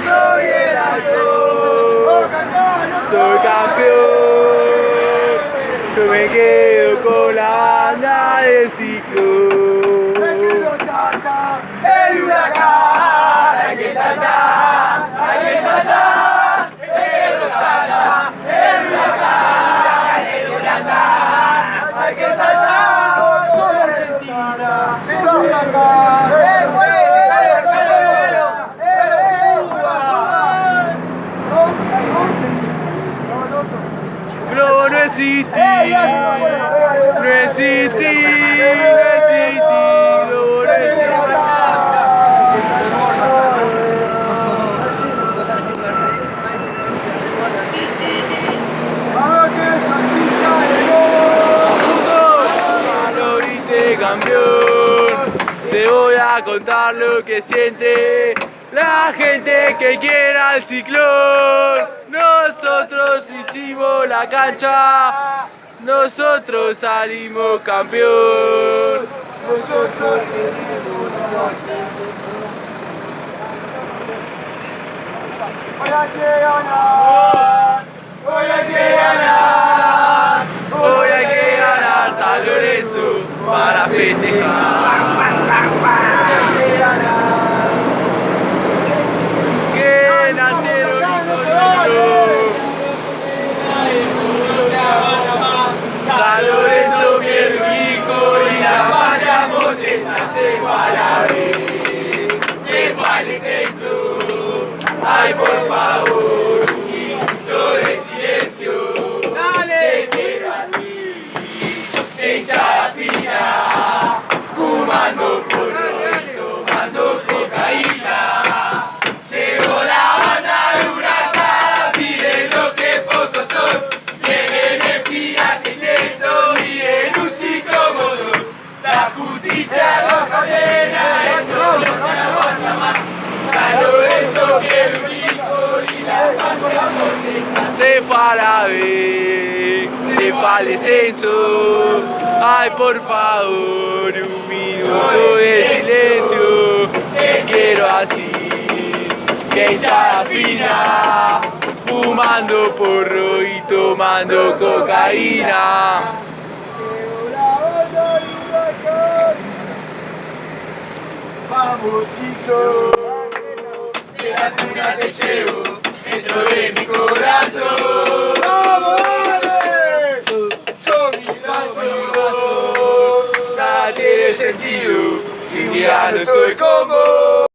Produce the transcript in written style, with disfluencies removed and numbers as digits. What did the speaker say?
soy el alcohol. Soy campeón. Yo me quedo con la banda de Ciclón. El huracán, hay que saltar, hay que saltar. El huracán, hay que saltar, hay que saltar. Soy Argentina, el huracán. No, no existí, no existí, no existí, no existí. No grite campeón, te voy a contar lo que siente la gente que quiera al Ciclón. Nosotros hicimos la cancha, nosotros salimos campeón. Nosotros tenemos la hoy hay que ganar, hoy hay que ganar, hoy hay que ganar San Lorenzo para festejar. Que nacieron San Lorenzo, mi hijo y la patria potestad para ver. Se vale Jesús, ay por favor, un minuto de silencio. Dale, te quiero así, hinchada fina, fumando porro y tomando cocaína. Llegó la banda de huracán, miren lo que pocos son. Vienen en fila 600 y en un ciclomotor. La justicia los condena, esto no se aguanta más. San Lorenzo quiere un hijo y la patria potestad. Se fue a la B, se fue al descenso. Ay, por favor, un minuto de silencio. Te quiero así, que hinchada fina, fumando porro y tomando cocaína. Vamos, Ciclón, de la cuna te llevo dentro de mi corazón. ¡Vamos, dale! Yo mi brazo, nada tiene sentido si ya no estoy con vos.